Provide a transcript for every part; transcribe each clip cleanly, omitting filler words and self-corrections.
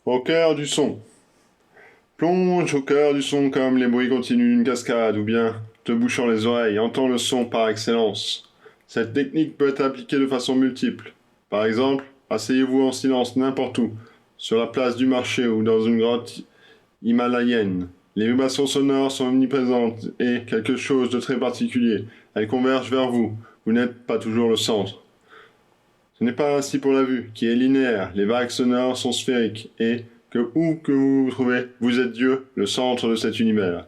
Au cœur du son. Plonge au cœur du son comme les bruits continus d'une cascade ou bien, te bouchant les oreilles, entends le son par excellence. Cette technique peut être appliquée de façon multiple. Par exemple, asseyez-vous en silence n'importe où, sur la place du marché ou dans une grotte himalayenne. Les vibrations sonores sont omniprésentes et quelque chose de très particulier. Elles convergent vers vous. Vous n'êtes pas toujours le centre. Ce n'est pas ainsi pour la vue, qui est linéaire. Les vagues sonores sont sphériques et, où que vous vous trouvez, vous êtes Dieu, le centre de cet univers.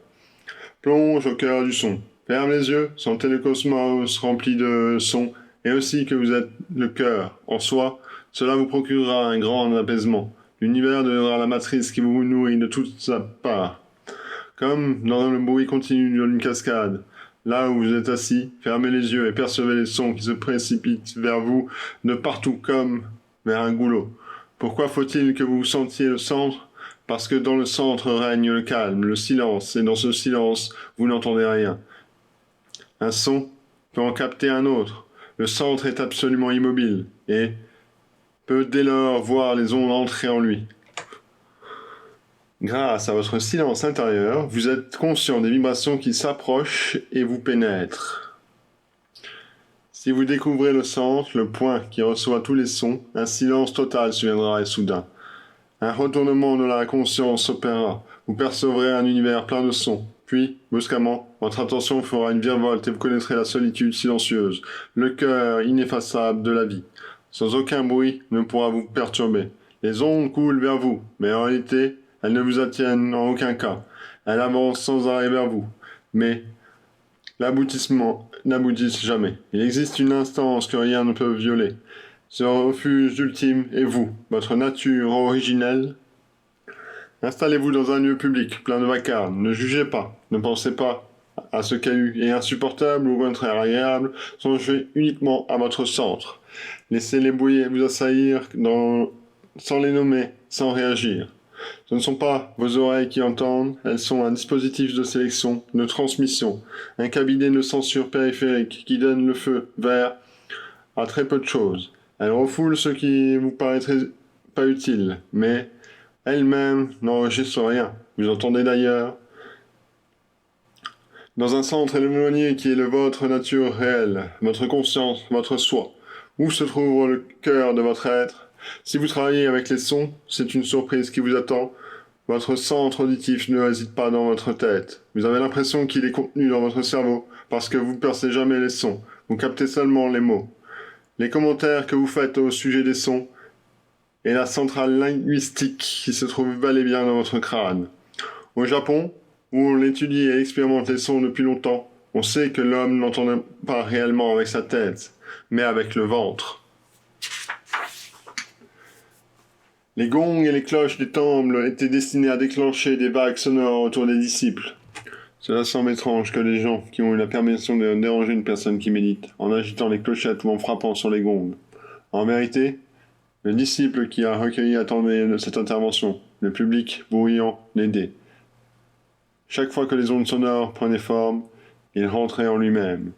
Plonge au cœur du son. Ferme les yeux, sentez le cosmos rempli de sons, et aussi que vous êtes le cœur. En soi, cela vous procurera un grand apaisement. L'univers deviendra la matrice qui vous nourrit de toute sa part. Comme dans le bruit continu d'une cascade. Là où vous êtes assis, fermez les yeux et percevez les sons qui se précipitent vers vous de partout comme vers un goulot. Pourquoi faut-il que vous sentiez le centre? Parce que dans le centre règne le calme, le silence, et dans ce silence, vous n'entendez rien. Un son peut en capter un autre. Le centre est absolument immobile et peut dès lors voir les ondes entrer en lui. Grâce à votre silence intérieur, vous êtes conscient des vibrations qui s'approchent et vous pénètrent. Si vous découvrez le centre, le point qui reçoit tous les sons, un silence total surviendra et soudain. Un retournement de la conscience s'opérera. Vous percevrez un univers plein de sons. Puis, brusquement, votre attention fera une virevolte et vous connaîtrez la solitude silencieuse, le cœur ineffaçable de la vie. Sans aucun bruit ne pourra vous perturber. Les ondes coulent vers vous, mais en réalité, elles ne vous attiennent en aucun cas. Elles avancent sans arrêt vers vous. Mais l'aboutissement n'aboutissent jamais. Il existe une instance que rien ne peut violer. Ce refuge ultime est vous, votre nature originelle. Installez-vous dans un lieu public, plein de vacarme. Ne jugez pas, ne pensez pas à ce qui est insupportable ou au contraire agréable. Songez uniquement à votre centre. Laissez les bruits vous assaillir sans les nommer, sans réagir. Ce ne sont pas vos oreilles qui entendent, elles sont un dispositif de sélection, de transmission, un cabinet de censure périphérique qui donne le feu vert à très peu de choses. Elles refoulent ce qui vous paraîtrait pas utile, mais elles-mêmes n'enregistrent rien. Vous entendez d'ailleurs dans un centre éloigné qui est le votre nature réelle, votre conscience, votre soi. Où se trouve le cœur de votre être? Si vous travaillez avec les sons, c'est une surprise qui vous attend. Votre centre auditif ne réside pas dans votre tête. Vous avez l'impression qu'il est contenu dans votre cerveau, parce que vous ne percez jamais les sons. Vous captez seulement les mots. Les commentaires que vous faites au sujet des sons et la centrale linguistique qui se trouve bel et bien dans votre crâne. Au Japon, où on étudie et expérimente les sons depuis longtemps, on sait que l'homme n'entend pas réellement avec sa tête, mais avec le ventre. Les gongs et les cloches des temples étaient destinés à déclencher des vagues sonores autour des disciples. Cela semble étrange que les gens qui ont eu la permission de déranger une personne qui médite, en agitant les clochettes ou en frappant sur les gongs. En vérité, le disciple qui a recueilli attendait cette intervention, le public bruyant l'aidait. Chaque fois que les ondes sonores prenaient forme, il rentrait en lui-même.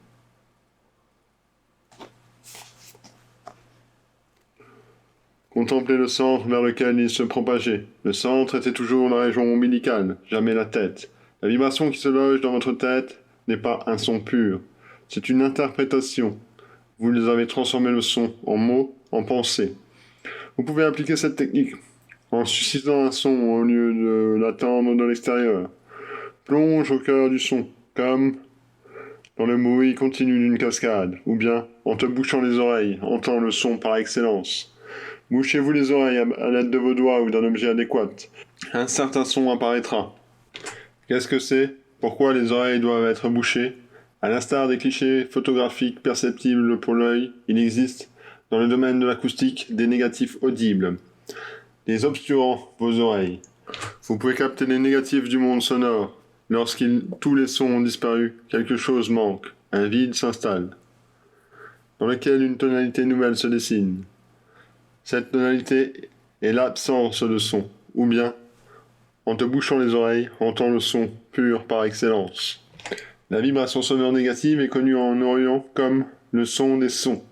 Contemplez le centre vers lequel il se propageait. Le centre était toujours la région ombilicale, jamais la tête. La vibration qui se loge dans votre tête n'est pas un son pur. C'est une interprétation. Vous avez transformé le son en mots, en pensée. Vous pouvez appliquer cette technique en suscitant un son au lieu de l'attendre de l'extérieur. Plonge au cœur du son, comme dans le bruit continu d'une cascade, ou bien, en te bouchant les oreilles, entends le son par excellence. Bouchez-vous les oreilles à l'aide de vos doigts ou d'un objet adéquat. Un certain son apparaîtra. Qu'est-ce que c'est? Pourquoi les oreilles doivent être bouchées? À l'instar des clichés photographiques perceptibles pour l'œil, il existe, dans le domaine de l'acoustique, des négatifs audibles, des obsturant vos oreilles. Vous pouvez capter les négatifs du monde sonore. Tous les sons ont disparu, quelque chose manque, un vide s'installe, dans lequel une tonalité nouvelle se dessine. Cette tonalité est l'absence de son, ou bien, en te bouchant les oreilles, entends le son pur par excellence. La vibration sonore négative est connue en Orient comme le son des sons,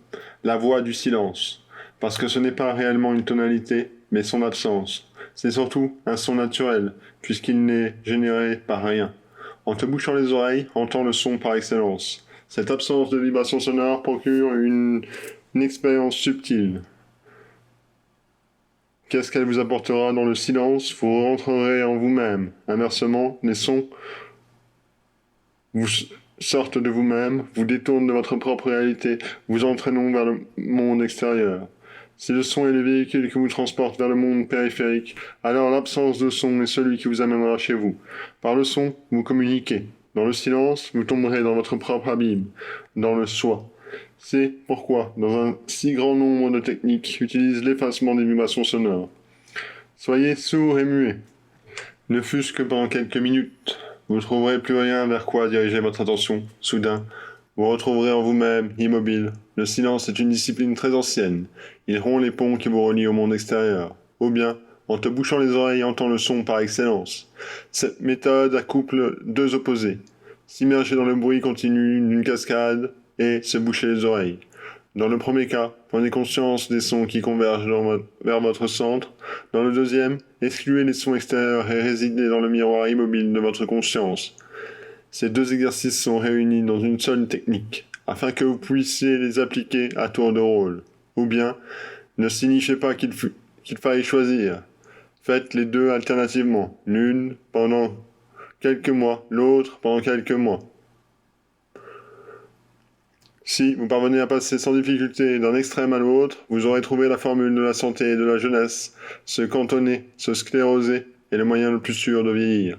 la voix du silence, parce que ce n'est pas réellement une tonalité, mais son absence. C'est surtout un son naturel, puisqu'il n'est généré par rien. En te bouchant les oreilles, entends le son par excellence. Cette absence de vibration sonore procure une expérience subtile. Qu'est-ce qu'elle vous apportera dans le silence? Vous rentrerez en vous-même. Inversement, les sons vous sortent de vous-même, vous détournent de votre propre réalité, vous entraînant vers le monde extérieur. Si le son est le véhicule qui vous transporte vers le monde périphérique, alors l'absence de son est celui qui vous amènera chez vous. Par le son, vous communiquez. Dans le silence, vous tomberez dans votre propre abîme, dans le soi. C'est pourquoi, dans un si grand nombre de techniques, utilisent l'effacement des vibrations sonores. Soyez sourds et muets, ne fût-ce que pendant quelques minutes. Vous ne trouverez plus rien vers quoi diriger votre attention. Soudain, vous retrouverez en vous-même, immobile. Le silence est une discipline très ancienne. Il rompt les ponts qui vous relient au monde extérieur. Ou bien, en te bouchant les oreilles, entends le son par excellence. Cette méthode accouple deux opposés. S'immerger dans le bruit continu d'une cascade et se boucher les oreilles. Dans le premier cas, prenez conscience des sons qui convergent vers votre centre. Dans le deuxième, excluez les sons extérieurs et résidez dans le miroir immobile de votre conscience. Ces deux exercices sont réunis dans une seule technique, afin que vous puissiez les appliquer à tour de rôle. Ou bien, ne signifiez pas qu'il faille choisir. Faites les deux alternativement, l'une pendant quelques mois, l'autre pendant quelques mois. Si vous parvenez à passer sans difficulté d'un extrême à l'autre, vous aurez trouvé la formule de la santé et de la jeunesse. Se cantonner, se scléroser est le moyen le plus sûr de vieillir.